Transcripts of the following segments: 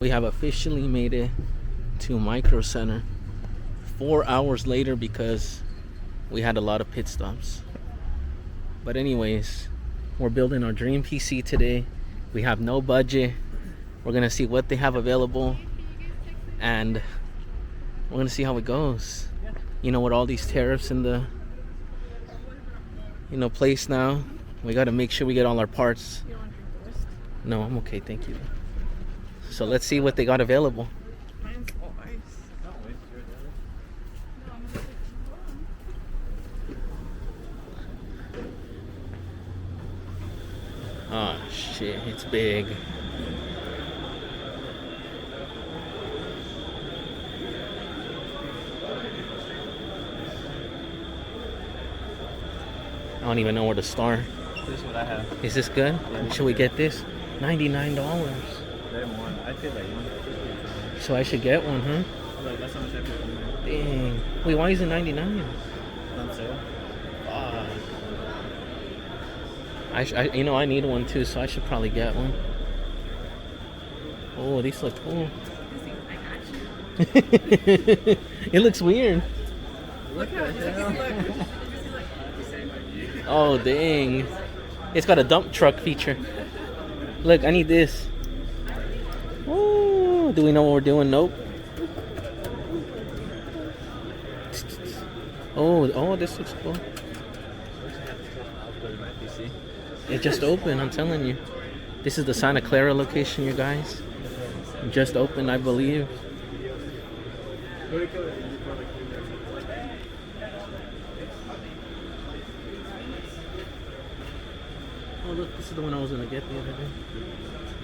We have officially made it to Micro Center 4 hours later because we had a lot of pit stops. But anyways, we're building our dream PC today. We have no budget. We're gonna see what they have available and we're gonna see how it goes. You know, with all these tariffs in the place now, we gotta make sure we get all our parts. You don't want to drink the rest? No, I'm okay, thank you. So let's see what they got available. Mine's all ice. Oh shit, it's big. I don't even know where to start. This is what I have. Is this good? Yeah. Should we get this? $99. I feel like one. So I should get one, huh? Like, that's how much I paid. Dang. Wait, why is it 99? On sale. I need one too, so I should probably get one. Oh, these look cool. It looks weird. Look how look. Oh, dang. It's got a dump truck feature. Look, I need this. Oh, do we know what we're doing? Nope. Oh, this looks cool. It just opened, I'm telling you. This is the Santa Clara location, you guys. It just opened, I believe. Oh, look, this is the one I was gonna get the other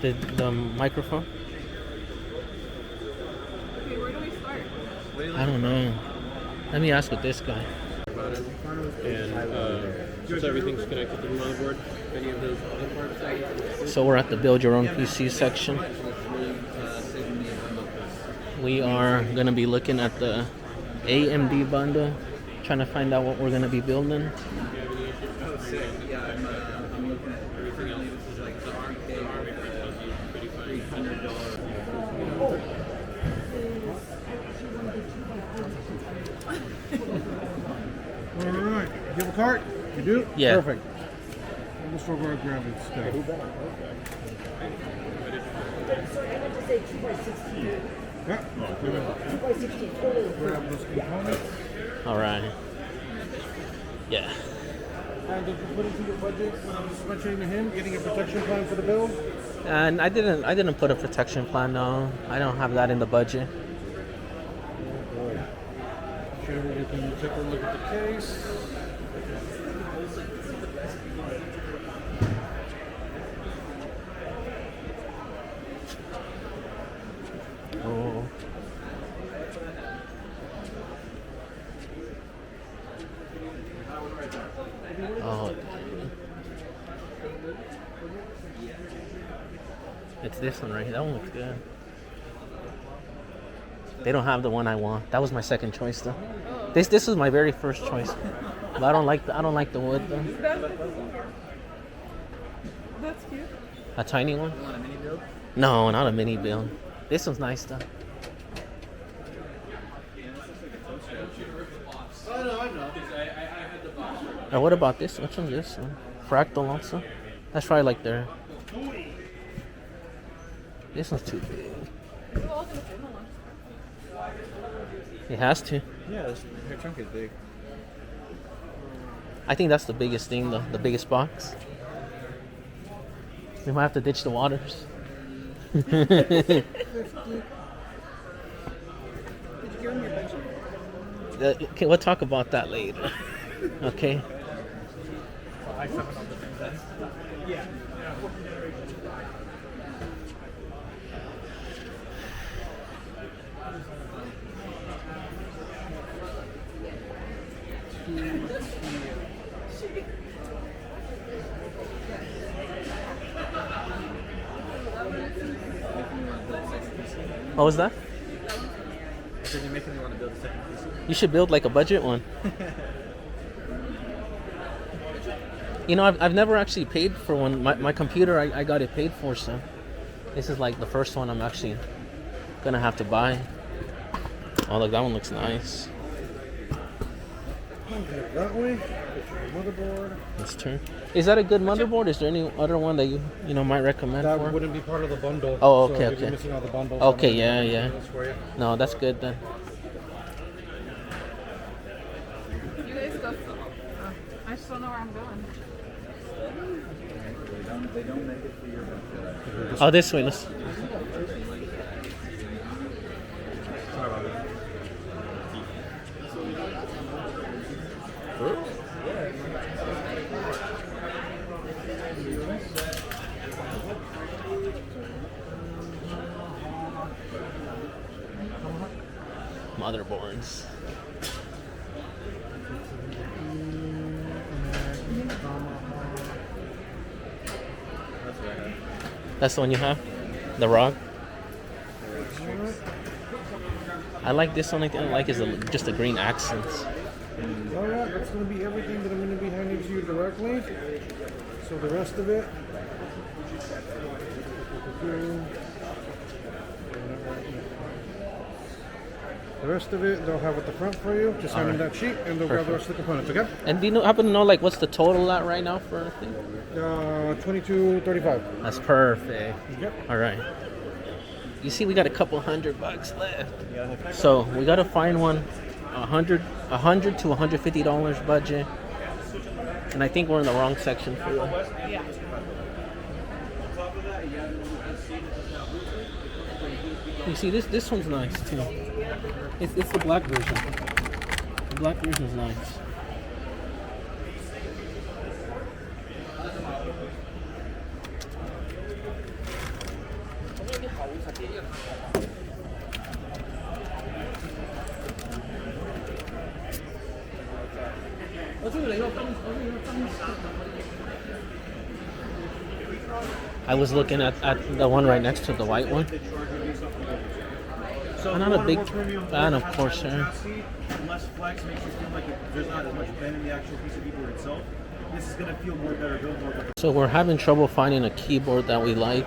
day. The microphone. Okay, where do we start? I don't know. Let me ask with this guy. And since everything's connected to the motherboard, any of those other parts. So we're at the build your own PC section. We are gonna be looking at the AMD bundle, trying to find out what we're gonna be building. Alright, you have a cart? You do? Yeah. Perfect. I'll just go grab it stuff. Yeah. 2x16 total. Grab those components. All right. Yeah. And did you put into your budget when I was mentioning to him, getting a protection plan for the build? And I didn't put a protection plan. No, I don't have that in the budget. Sure, we can take a look at the case. Oh. Oh. It's this one right here. That one looks good. They don't have the one I want. That was my second choice though. This was my very first choice. But I don't like the wood though. That's cute. A tiny one? You want a mini build? No, not a mini build. This one's nice though. Oh, no, I know. Or what about this? Which one's this one? Fractal also? That's probably like their... This one's too big. We're all gonna fit in one. It has to. Yeah, her trunk is big. I think that's the biggest thing though. The biggest box. We might have to ditch the waters. Did you give him your budget? Okay, we'll talk about that later. Okay. Yeah. What was that? Did you make me want to build a second PC? You should build like a budget one. You know, I've never actually paid for one. My computer, I got it paid for, so this is like the first one I'm actually gonna have to buy. Oh, look, that one looks nice. Okay, that way. Get your motherboard. Let's turn. Is that a good motherboard? Is there any other one that you might recommend That for? wouldn't be part of the bundle. Oh, so okay, if okay. You're missing out the bundle. Okay, so yeah, I'm yeah. this for you. No, that's good then. You guys go. Oh, I just don't know where I'm going. Oh, this way. Let's. Motherboards. That's the one you have? The ROG? I like this one. I think I like is just the green accents. Alright, that's going to be everything that I'm going to be handing to you directly. So the rest of it. The rest of it, they'll have at the front for you. Just hand them that sheet and they'll grab the rest of the components, okay? And do you happen to know like what's the total at right now for a thing? $22.35. That's perfect. Yep. All right. You see, we got a couple $100 left. So we gotta find one, $100 to $150 budget. And I think we're in the wrong section for that. Yeah. You see, this one's nice too. It's the black version. The black version is nice. I was looking at the one right next to the white one. I'm not a big fan of Corsair. Less flex makes you feel like there's not as much bend in the actual piece of keyboard itself. This is going to feel more better, build more better. So we're having trouble finding a keyboard that we like.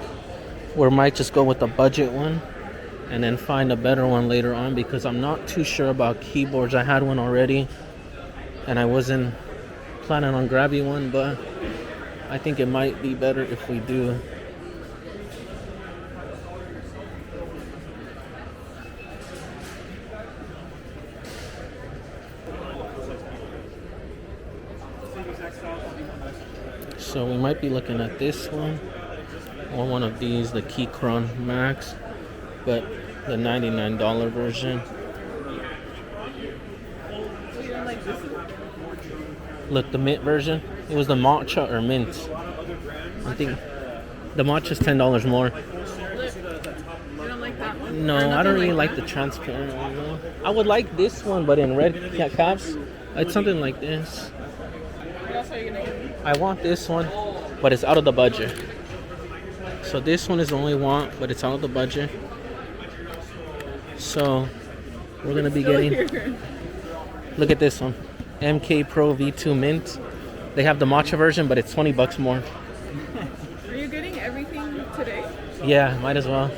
We might just go with the budget one and then find a better one later on because I'm not too sure about keyboards. I had one already and I wasn't planning on grabbing one, but I think it might be better if we do. So we might be looking at this one or one of these, the Keychron Max, but the $99 version. So you don't like this one? Look, the mint version. It was the matcha or mint. I think the matcha's $10 more. You don't like that one? No, Or I nothing don't really like that? the transparent one. No. I would like this one, but in red caps. It's something like this. What else are you gonna get me? I want this one, but it's out of the budget. So this one is the only want, but it's out of the budget. So we're gonna be Still getting. here. Look at this one, MK Pro V2 Mint. They have the matcha version, but it's $20 more. Are you getting everything today? Yeah, might as well.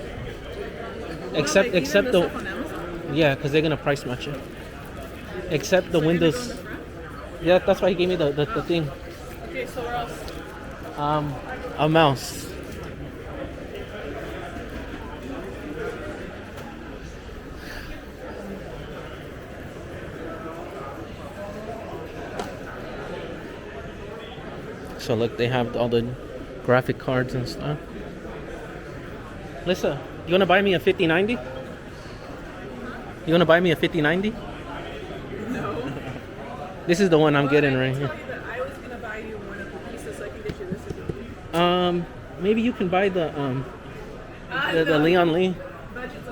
Except Even except the the stuff on Amazon? yeah, because they're gonna price match it. Except the So you're gonna go in Windows. the front? Yeah, that's why he gave me the thing. Okay, so where else? A mouse. So look, they have all the graphic cards and stuff. Lisa, you wanna buy me a 5090? You wanna buy me a 5090? No. This is the one I'm getting right I here. told you that I was gonna buy you one of the pieces so I can get you this again. Maybe you can buy the No. Leon Lee. Budget's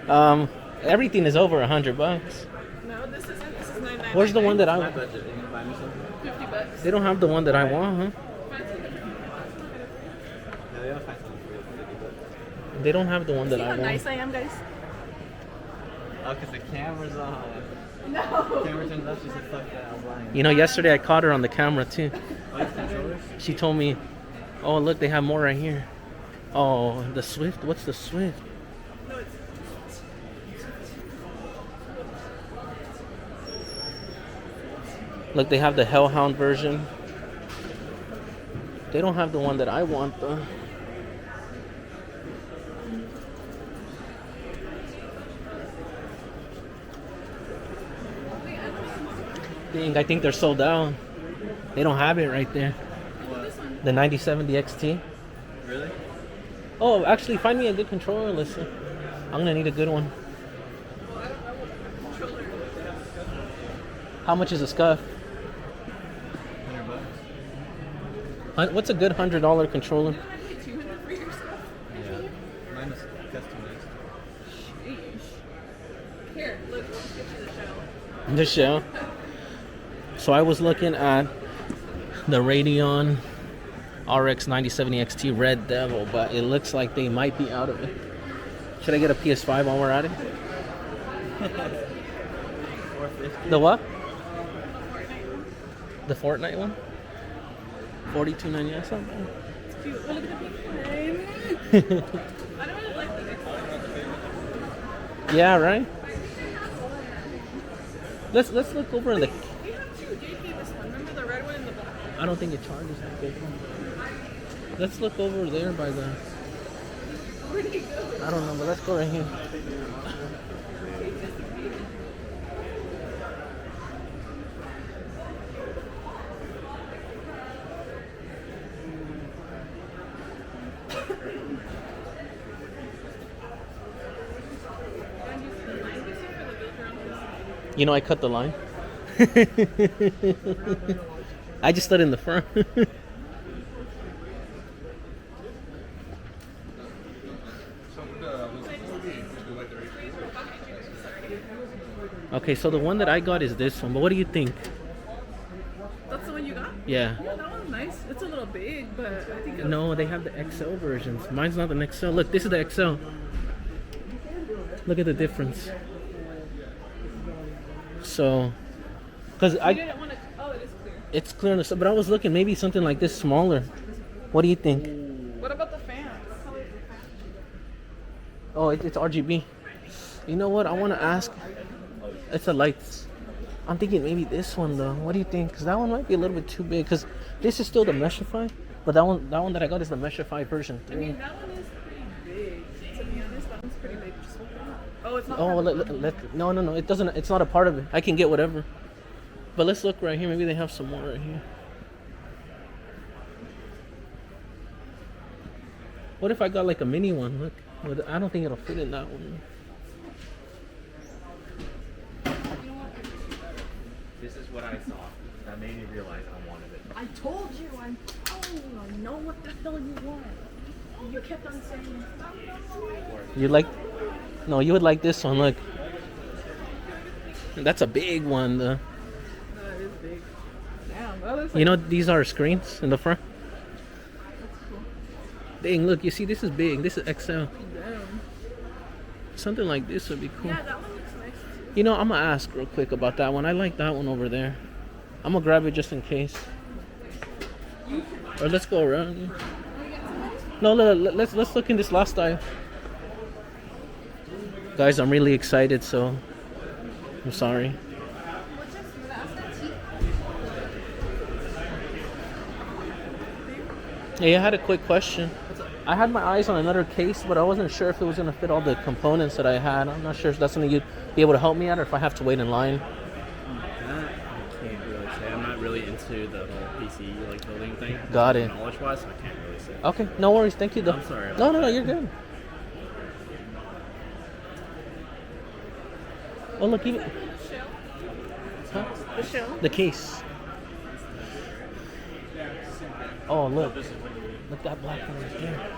$100. Everything is over $100. No, this isn't. This is $9.99. Where's the one that I want? Budget. You can buy me something. $50. They don't have the one that I want, huh? Yeah, they don't find something for you for $50. They don't have the one that See I how want. nice I am, guys? Oh, because the camera's on. No. Camera turns up, she said, fuck that, I was lying. You know, yesterday I caught her on the camera too. Oh, you have controllers? She told me, "Oh, look, they have more right here." Oh, the Swift. What's the Swift? No, it's Look, they have the Hellhound version. They don't have the one that I want though. Dang, I think they're sold out. They don't have it right there. The 9070 XT. Really? Oh, actually, find me a good controller, listen. I'm gonna need a good one. How much is a scuff? What's a good $100 controller? Yeah. Mine is customized. Here, look, let's get you the shell. The shell. So I was looking at the Radeon RX 9070 XT Red Devil, but it looks like they might be out of it. Should I get a PS5 while we're at it? The what? The Fortnite one? $42.99. That's not bad. It's cute. Oh, look at the pink one. I don't really like the next one. Yeah, right. Let's look over in the. We have two. JP, this one. Remember the red one and the black one? I don't think it charges that good. Let's look over there by the. Where did he go? I don't know, but let's go right here. You know, I cut the line. I just stood in the front. Okay, so the one that I got is this one, but what do you think? That's the one you got? Yeah. Yeah, that one's nice. It's a little big, but I think it's... No, they have the XL versions. Mine's not an XL. Look, this is the XL. Look at the difference. So, because You I, didn't want to... Oh, it is clear. it's clear on the side, but I was looking maybe something like this smaller. What do you think? What about the fan? What color is the fan? Oh, it's RGB. You know what? I want to ask. It's a lights. I'm thinking maybe this one though. What do you think? Because that one might be a little bit too big. Because this is still the Meshify, but that one that I got is the Meshify version 3. I mean, that one is pretty big. To be honest, that one's pretty big. Just hold it up. Oh, it's not... Oh, part of it. no. It doesn't. It's not a part of it. I can get whatever. But let's look right here. Maybe they have some more right here. What if I got like a mini one? Look, I don't think it'll fit in that one. This is what I saw. That made me realize I wanted it. I told you, I'm telling you, I know what the hell you want. You kept on saying, You like? No, you would like this one. Look, that's a big one. that is big. Damn, well, that's You know these are screens in the front. Dang, look, you see this is big. This is XL. damn. Something like this would be cool. Yeah, that one looks nice. You know, I'm gonna ask real quick about that one. I like that one over there. I'm gonna grab it just in case. Or let's go around. No, let's look in this last aisle. Guys, I'm really excited, so I'm sorry. Hey, I had a quick question. I had my eyes on another case, but I wasn't sure if it was gonna fit all the components that I had. I'm not sure if that's something you'd be able to help me out, or if I have to wait in line. That I can't really say. I'm not really into the whole PC like building thing. Got it. Knowledge wise, so I can't really say. Okay, no worries. Thank you, though. I'm sorry No, about you're good. Oh, look, even huh? The shell? The case. Oh, look. Look that black one right there.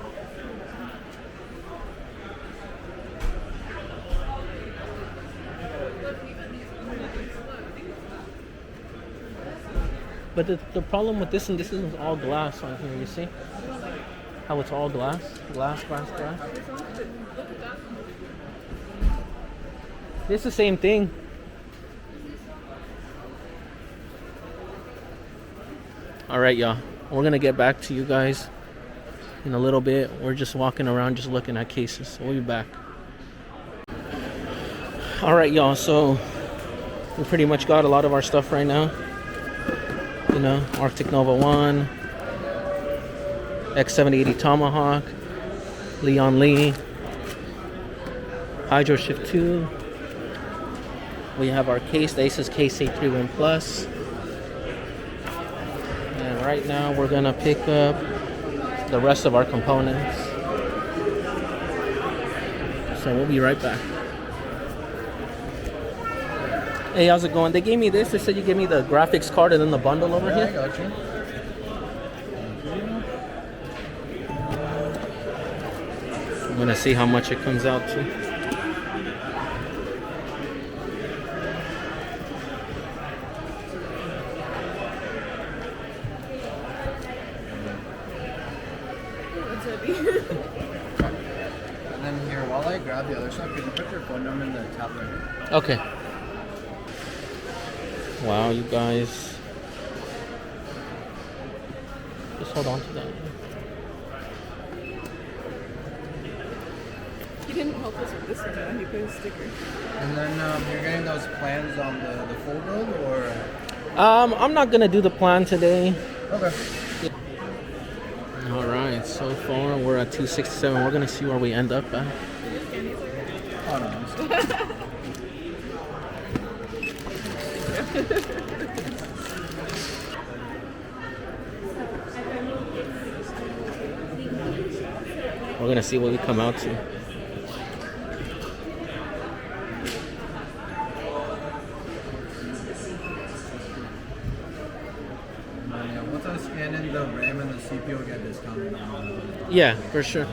But the problem with this is all glass on here, you see? How it's all glass? Glass. It's the same thing. Alright, y'all. We're gonna get back to you guys in a little bit. We're just walking around, just looking at cases. So we'll be back. Alright, y'all. So we pretty much got a lot of our stuff right now. You know, Arctic Nova 1, X780 Tomahawk, Leon Lee, Hydro Shift 2. We have our case, the Asus Case 831 Plus. And right now we're gonna pick up the rest of our components. So we'll be right back. Hey, how's it going? They gave me this. They said you gave me the graphics card and then the bundle over here. I got you. I'm gonna see how much it comes out to. What's heavy? And then here, while I grab the other stuff, can you put your phone number in the tab right here? Okay. Wow, you guys. Just hold on to that. He didn't help us with this one, though. He put a sticker. And then you're getting those plans on the full build, or? I'm not gonna do the plan today. Okay. All right, so far we're at 267. We're gonna see where we end up at. Oh no. We're gonna see what we come out to. Once I scan in the RAM and the CPU, I'll get discounted on Yeah, for sure.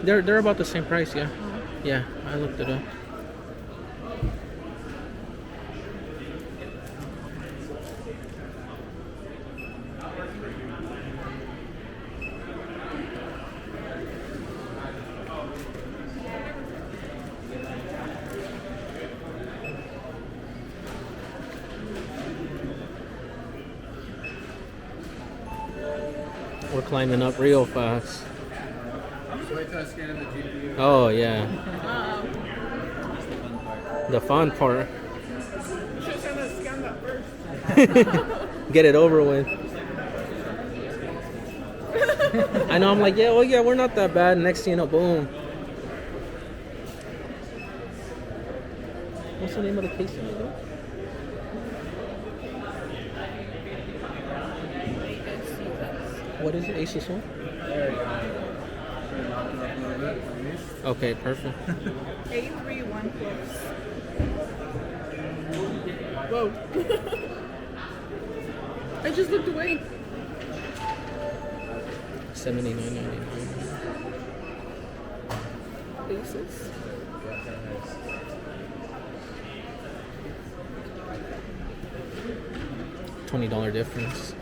They're about the same price, yeah. Yeah, I looked it up. We're climbing up real fast. Just wait till I scan in the GPU. Oh yeah. The fun part. Should have scanned that first. Get it over with. I know, I'm like, yeah, well, yeah, we're not that bad. Next thing you know, boom. What's the name of the case again? What is it? Asus one? There you go. Knock it up a little bit, at least. Okay, perfect. 831 plus. Whoa. I just looked away. 79.99. Basis. $20 difference.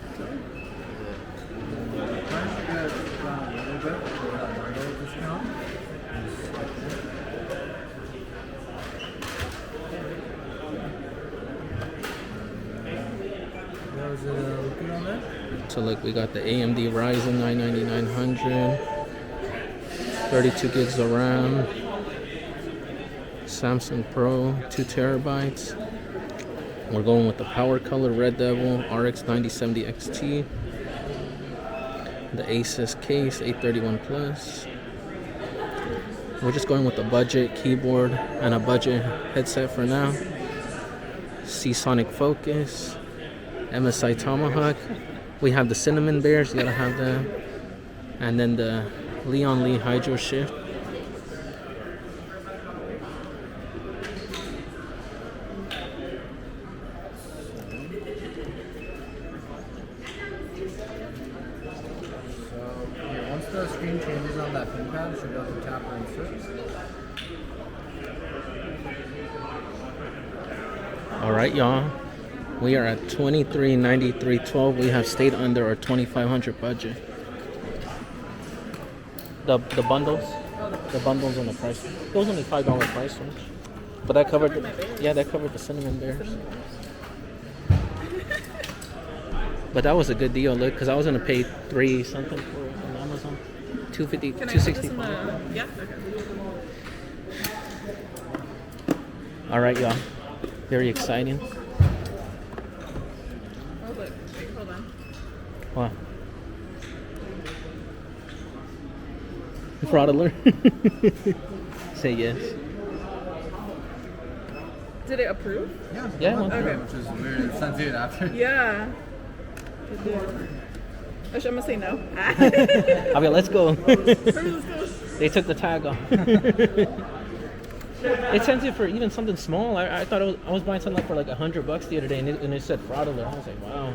Trying to get down a little bit for that bundle discount. Was it looking on there? So look, we got the AMD Ryzen 99900, 32 gigs of RAM, Samsung Pro, 2 terabytes. We're going with the Power Color Red Devil RX 9070 XT, the Asus Case 831 Plus. We're just going with the budget keyboard and a budget headset for now. Seasonic Focus, MSI Tomahawk. We have the Cinnamon Bears, you gotta have them. And then the Leon Lee Hydro Shift. Once the screen changes on that pin pad, you should be able to tap or insert. All right, y'all. We are at $23.93.12. We have stayed under our $2,500 budget. The bundles, on the price. It was only $5 price range, but that covered that covered the Cinnamon Bears. But that was a good deal, look, because I was gonna pay $3 something for it on Amazon. $250, Can I put this in $265. the... Yeah? Okay. All right, y'all. Very exciting. Fraud alert. Say yes. Did it approve? Yeah. Well, Okay. Which is weird. It sends it after. Yeah. It did. Actually, I'm gonna say no. Okay, let's go. Let's go. They took the tag off. It sends it for even something small. I thought I was buying something like for like $100 the other day, and it said fraud alert. I was like, wow.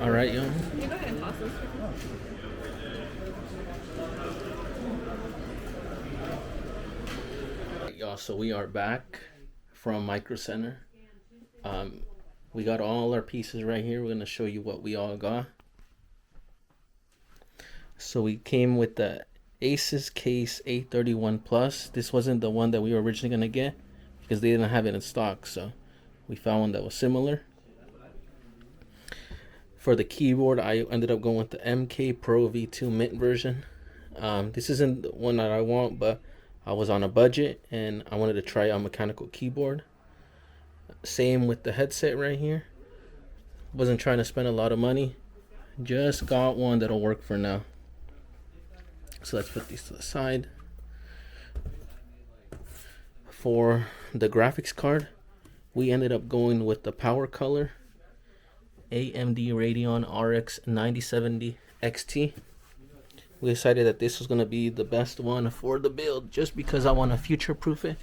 All right, yo. Can you go ahead and toss this? Y'all, so we are back from Micro Center. We got all our pieces right here. We're gonna show you what we all got. So we came with the Asus Case A31 Plus. This wasn't the one that we were originally gonna get because they didn't have it in stock, so we found one that was similar. For the keyboard, I ended up going with the MK Pro V2 Mint version. This isn't the one that I want, but I was on a budget and I wanted to try a mechanical keyboard. Same with the headset right here. Wasn't trying to spend a lot of money. Just got one that'll work for now. So let's put these to the side. For the graphics card, we ended up going with the Power Color AMD Radeon RX 9070 XT. We decided that this was going to be the best one for the build just because I want to future proof it.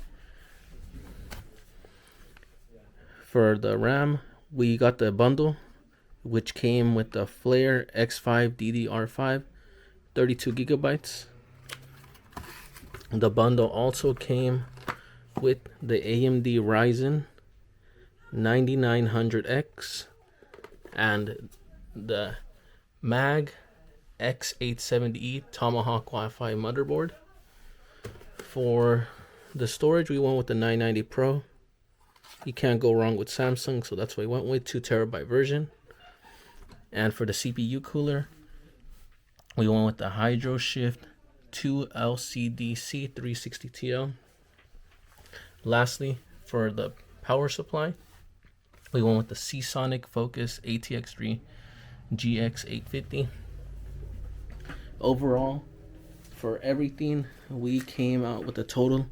For the RAM, we got the bundle, which came with the Flare X5 DDR5 32 gigabytes. The bundle also came with the AMD Ryzen 9900X and the MAG X870E Tomahawk Wi-Fi motherboard. For the storage, we went with the 990 Pro. You can't go wrong with Samsung, so that's what we went with, 2 terabyte version. And for the CPU cooler, we went with the Hydro Shift 2 LCD C360TL. Lastly, for the power supply, we went with the Seasonic Focus ATX3 GX850. Overall, for everything, we came out with a total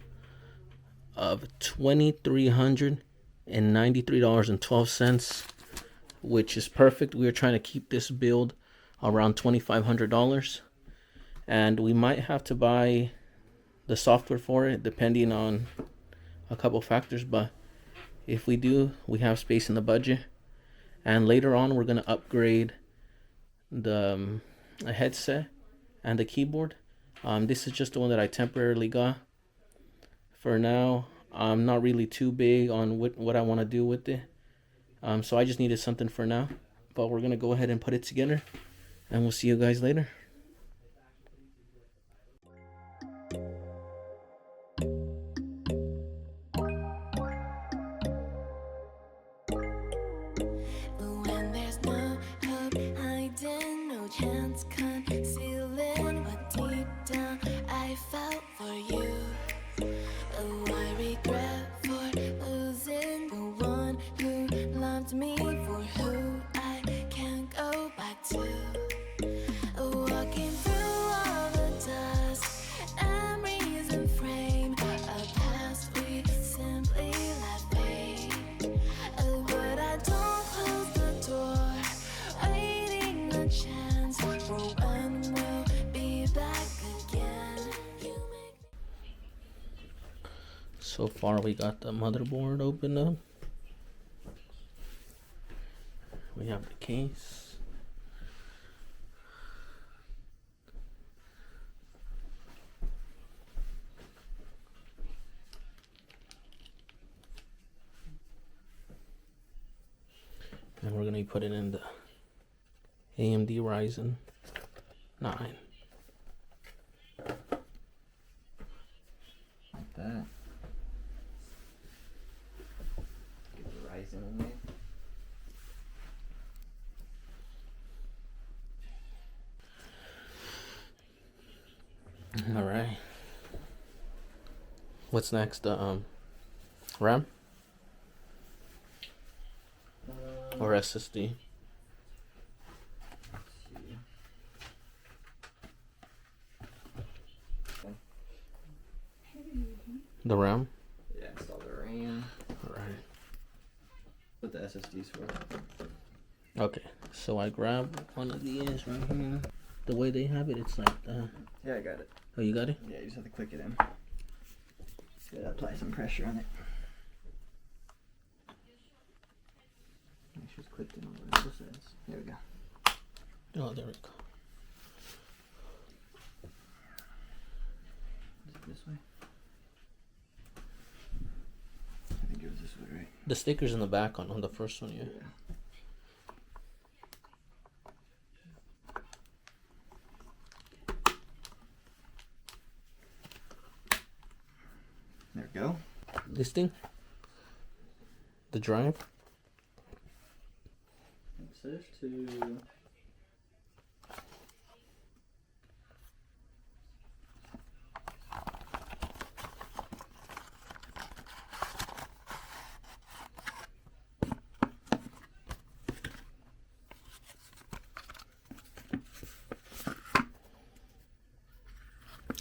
of $2,393.12, which is perfect. We are trying to keep this build around $2,500, and we might have to buy the software for it depending on a couple factors, but if we do, we have space in the budget. And later on, we're going to upgrade the headset and the keyboard. This is just the one that I temporarily got. For now, I'm not really too big on what I want to do with it. So I just needed something for now. But we're going to go ahead and put it together. And we'll see you guys later. When there's no hope hiding, no chance concealing what deep down I felt for you. Oh, I regret for losing the one who loved me, for who I can't go back to. Walking through all the dust, memories and frame a past we simply let fade. But I don't close the door, waiting a chance for when we'll be back again. So far, we got the motherboard open up. We have the case. And we're going to be putting in the AMD Ryzen 9. Like that. Get the Ryzen in there. All right. What's next? RAM? or SSD. The RAM. Yeah, install the RAM. Right. What the SSDs for? Okay. So I grab one of these right here. The way they have it, it's like that. Yeah, I got it. Oh, you got it? Yeah, you just have to click it in. Gotta apply some pressure on it. Make sure it's clicked in on whatever it says. There we go. Oh, there we go. Is it this way? I think it was this way, right? The sticker's in the back on the first one, yeah. There we go. This thing? The drive? It says to...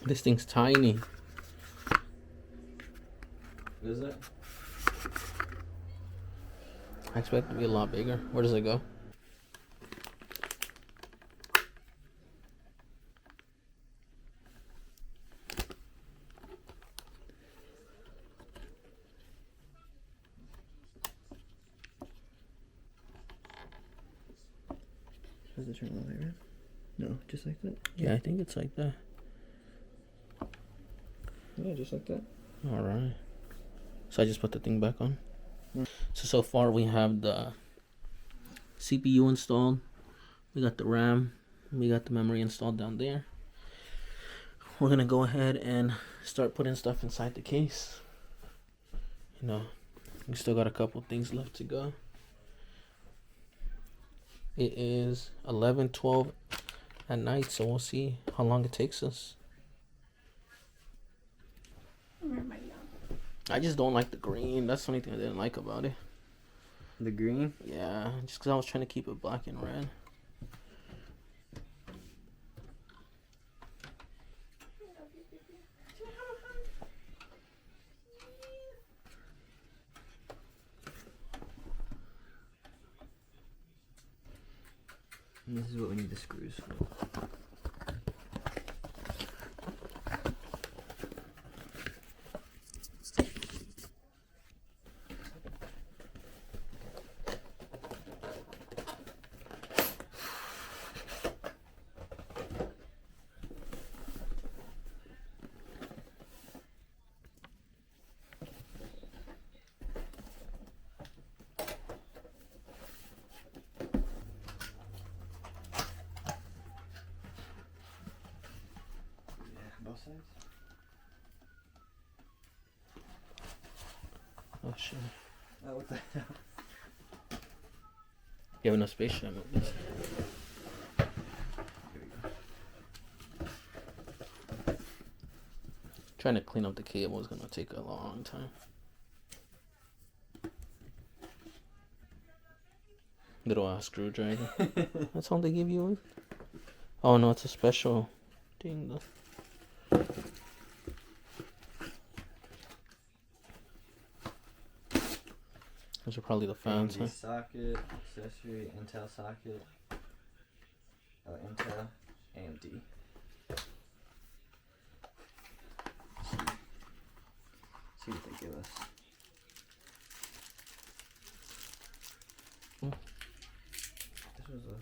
This thing's tiny. What is it? I expect it to be a lot bigger. Where does it go? Does it turn all the way around? No, just like that? Yeah, I think it's like that. Yeah, just like that. Alright. So I just put the thing back on. So far we have the CPU installed. We got the RAM. We got the memory installed down there. We're gonna go ahead and start putting stuff inside the case. You know, we still got a couple things left to go. It is 11:12 at night, so we'll see how long it takes us. I just don't like the green. That's the only thing I didn't like about it. The green? Yeah, just because I was trying to keep it black and red. And this is what we need the screws for. Both sides? Oh shit. Oh, what the hell? You have enough space? Should I move this? Here we go. Trying to clean up the cable is gonna take a long time. Little screwdriver. That's all they give you. Oh no, it's a special thing though. Those are probably the fans, huh? AMD socket, accessory, Intel socket. Oh, Intel, AMD. See what they give us. Hmm. This was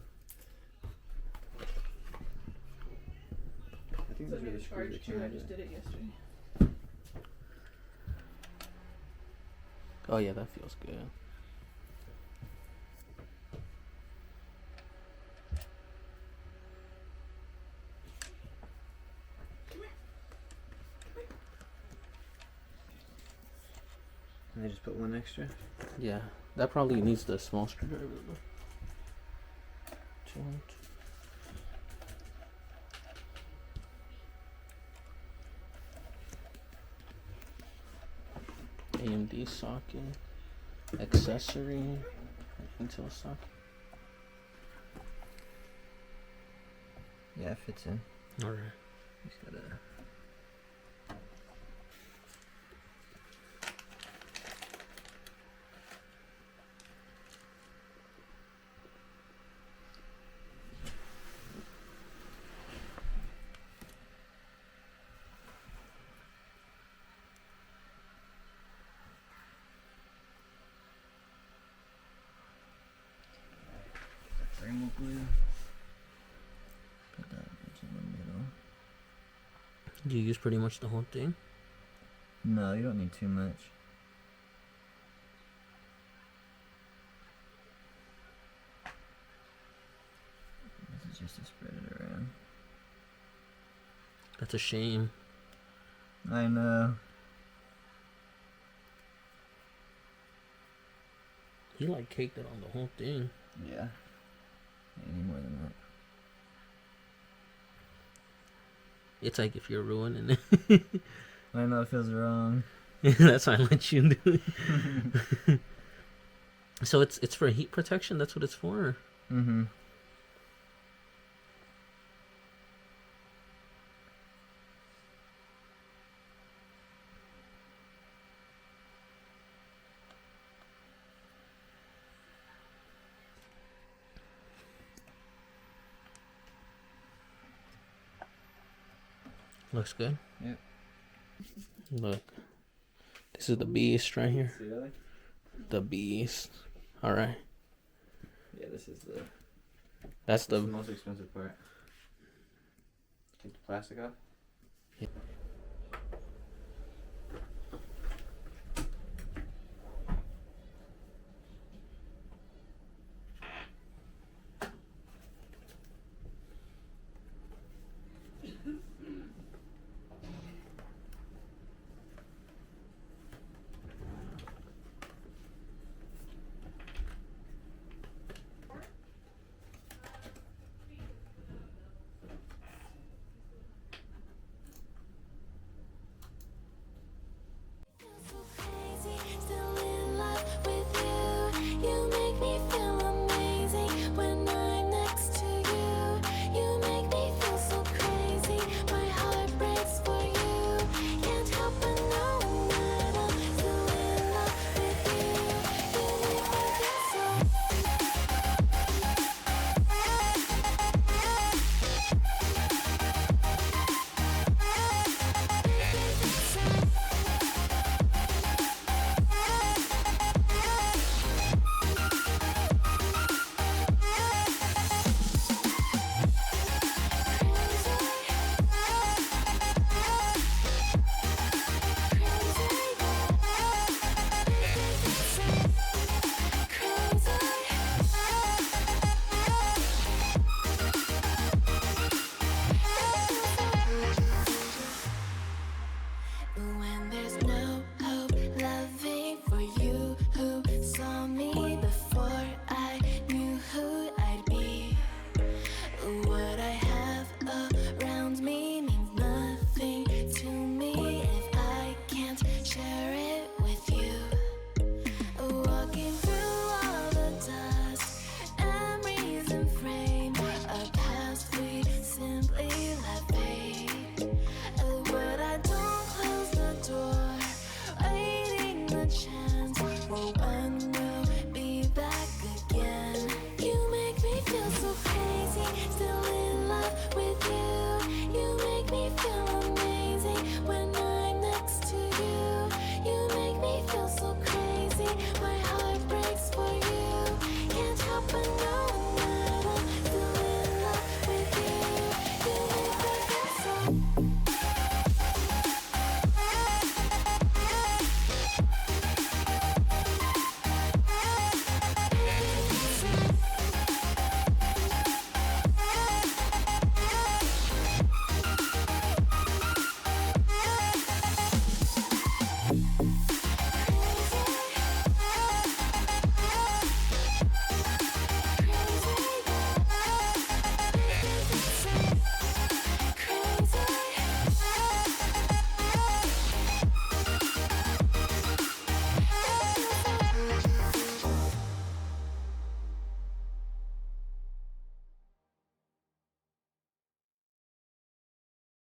I think those are the screws that came out of it. did it yesterday. Oh yeah, that feels good. And they just put one extra. Yeah, that probably needs the small screwdriver though. AMD socket, accessory, Intel until it's done. Yeah, it fits in. All right. Just gotta. Thermal glue. Put that in the middle. Do you use pretty much the whole thing? No, you don't need too much. This is just to spread it around. That's a shame. I know. He like caked it on the whole thing. Yeah. Any more than that. It's like if you're ruining it. I know it feels wrong. That's why I let you do it. So it's for heat protection. That's what it's for. Mm-hmm. Looks good. Yep. Look, this is the beast right here. See that? The beast. All right. Yeah, this is the. That's That's the the most expensive part. Take the plastic off. Yeah.